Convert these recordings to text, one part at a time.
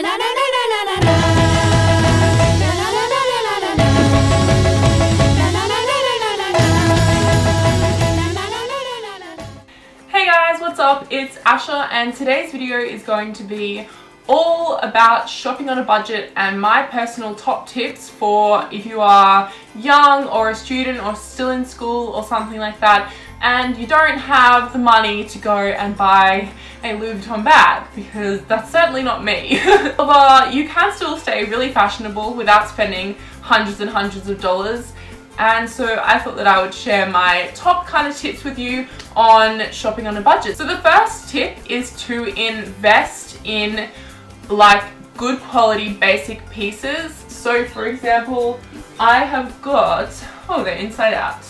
Hey guys, what's up? It's Asha and today's video is going to be all about shopping on a budget and my personal top tips for if you are young or a student or still in school or something like that and you don't have the money to go and buy a Louis Vuitton bag, because that's certainly not me. However, you can still stay really fashionable without spending hundreds and hundreds of dollars. And so I thought that I would share my top kind of tips with you on shopping on a budget. So the first tip is to invest in like good quality basic pieces. So for example, I have got, oh, they're inside out.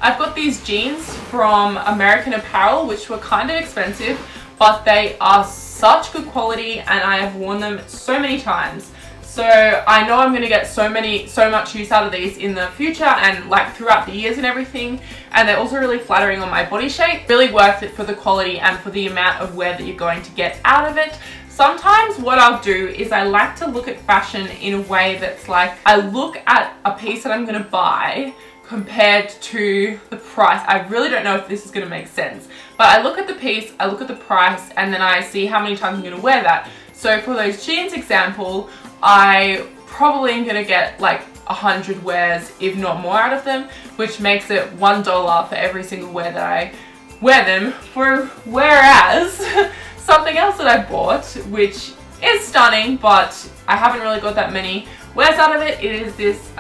I've got these jeans from American Apparel, which were kind of expensive, but they are such good quality and I have worn them so many times. So I know I'm going to get so much use out of these in the future and like throughout the years and everything. And they're also really flattering on my body shape. Really worth it for the quality and for the amount of wear that you're going to get out of it. Sometimes what I'll do is I like to look at fashion in a way that's like, I look at a piece that I'm going to buy compared to the price. I really don't know if this is going to make sense, but I look at the piece, I look at the price, and then I see how many times I'm going to wear that. So for those jeans example, I probably am going to get like 100 wears, if not more, out of them, which makes it $1 for every single wear that I wear them for. Whereas something else that I bought, which is stunning, but I haven't really got that many wears out of it, it is this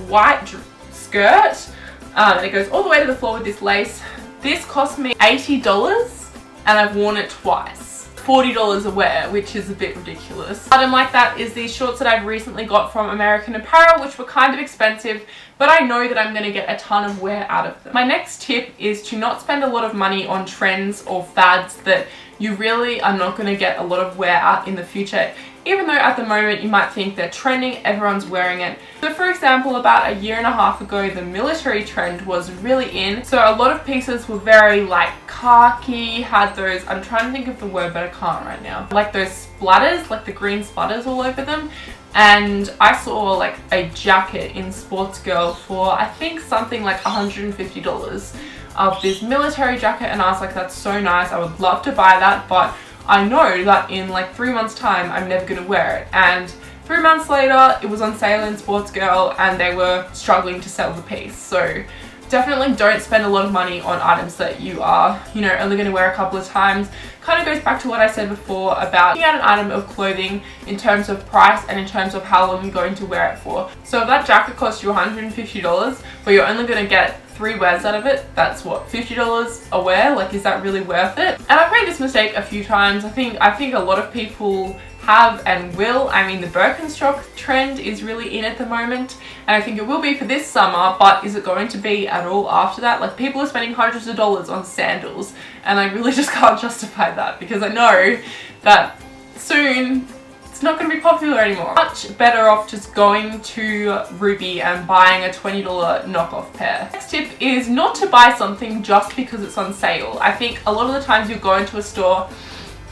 white skirt, and it goes all the way to the floor with this lace. This cost me $80 and I've worn it twice. $40 a wear, which is a bit ridiculous. Item like that is these shorts that I've recently got from American Apparel, which were kind of expensive, but I know that I'm going to get a ton of wear out of them. My next tip is to not spend a lot of money on trends or fads that you really are not going to get a lot of wear out in the future. Even though at the moment you might think they're trending, everyone's wearing it. So for example, about a year and a half ago, the military trend was really in. So a lot of pieces were very like khaki, had those, I'm trying to think of the word but I can't right now, like those splatters, like the green splatters all over them. And I saw like a jacket in Sports Girl for I think something like $150 of this military jacket, and I was like, that's so nice, I would love to buy that, but I know that in like 3 months time I'm never going to wear it. And 3 months later it was on sale in Sports Girl and they were struggling to sell the piece. So definitely don't spend a lot of money on items that you are, only going to wear a couple of times. Kind of goes back to what I said before about looking at an item of clothing in terms of price and in terms of how long you're going to wear it for. So if that jacket costs you $150 but you're only going to get 3 wears out of it, that's what, $50 a wear? Like, is that really worth it? And I've made this mistake a few times. I think a lot of people have and will. I mean, the Birkenstock trend is really in at the moment, and I think it will be for this summer, but is it going to be at all after that? Like, people are spending hundreds of dollars on sandals, and I really just can't justify that, because I know that soon it's not going to be popular anymore. Much better off just going to Ruby and buying a $20 knockoff pair. Next tip is not to buy something just because it's on sale. I think a lot of the times you go into a store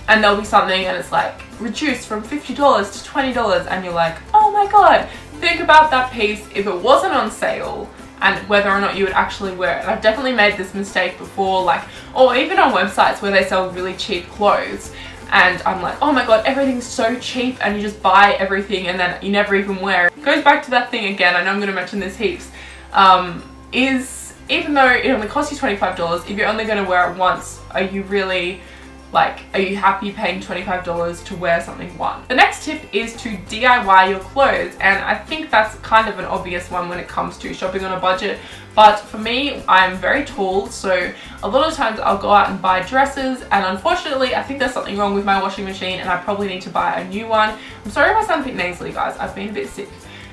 and there'll be something and it's like reduced from $50 to $20 and you're like, oh my god. Think about that piece if it wasn't on sale and whether or not you would actually wear it. And I've definitely made this mistake before, like, or even on websites where they sell really cheap clothes. And I'm like, oh my god, everything's so cheap, and you just buy everything and then you never even wear it. It goes back to that thing again, I know I'm going to mention this heaps, is even though it only costs you $25, if you're only going to wear it once, are you really, like, are you happy paying $25 to wear something once? The next tip is to DIY your clothes, and I think that's kind of an obvious one when it comes to shopping on a budget. But for me, I'm very tall, so a lot of times I'll go out and buy dresses, and unfortunately I think there's something wrong with my washing machine and I probably need to buy a new one. I'm sorry if I sound a bit nasally, guys, I've been a bit sick.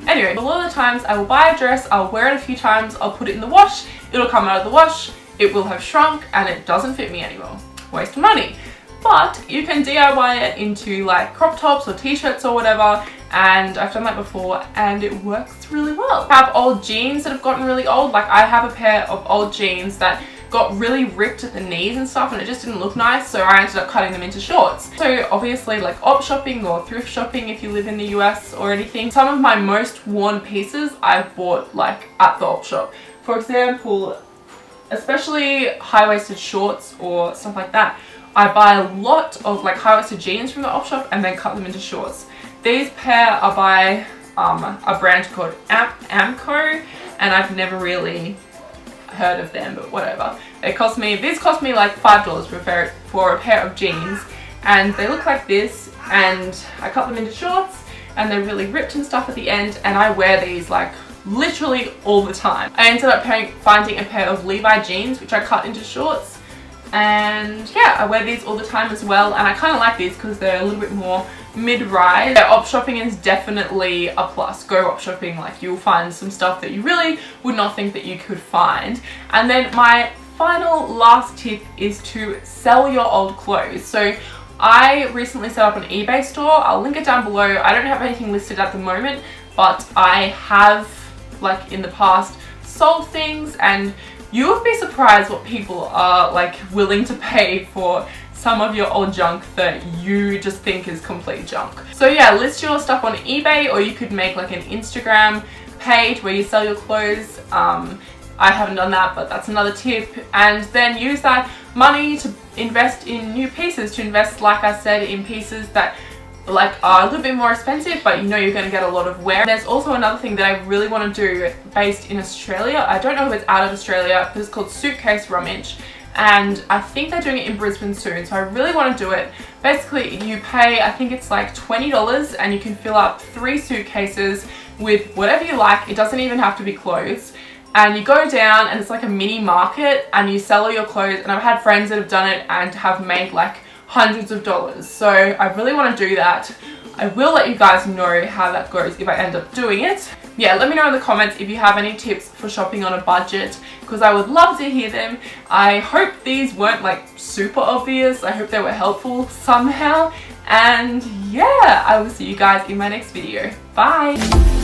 Anyway, a lot of the times I will buy a dress, I'll wear it a few times, I'll put it in the wash, it'll come out of the wash, it will have shrunk, and it doesn't fit me anymore. Waste of money. But you can DIY it into like crop tops or t-shirts or whatever, and I've done that before and it works really well. I have old jeans that have gotten really old. Like, I have a pair of old jeans that got really ripped at the knees and stuff, and it just didn't look nice, so I ended up cutting them into shorts. So obviously, like op shopping or thrift shopping if you live in the US or anything, some of my most worn pieces I've bought like at the op shop. For example, especially high-waisted shorts or stuff like that, I buy a lot of like high-waisted jeans from the op shop and then cut them into shorts. These pair are by a brand called Amco, and I've never really heard of them, but whatever. This cost me like $5 for a pair of jeans, and they look like this, and I cut them into shorts and they're really ripped and stuff at the end, and I wear these like literally all the time. I ended up finding a pair of Levi jeans which I cut into shorts, and yeah, I wear these all the time as well, and I kind of like these because they're a little bit more mid-rise. Yeah, op shopping is definitely a plus. Go op shopping, like you'll find some stuff that you really would not think that you could find. And then my last tip is to sell your old clothes. So I recently set up an eBay store. I'll link it down below. I don't have anything listed at the moment, but I have like in the past sold things, and you would be surprised what people are like willing to pay for some of your old junk that you just think is complete junk. So yeah, list your stuff on eBay, or you could make like an Instagram page where you sell your clothes. I haven't done that, but that's another tip. And then use that money to invest in new pieces, to invest, like I said, in pieces that like are a little bit more expensive, but you know you're going to get a lot of wear. There's also another thing that I really want to do based in Australia. I don't know if it's out of Australia, but it's called suitcase rummage, and I think they're doing it in Brisbane soon, so I really want to do it. Basically you pay, I think it's like $20, and you can fill up 3 suitcases with whatever you like. It doesn't even have to be clothes, and you go down and it's like a mini market and you sell all your clothes, and I've had friends that have done it and have made like hundreds of dollars. So I really want to do that. I will let you guys know how that goes if I end up doing it. Yeah, let me know in the comments if you have any tips for shopping on a budget, because I would love to hear them. I hope these weren't like super obvious. I hope they were helpful somehow. And yeah, I will see you guys in my next video. Bye!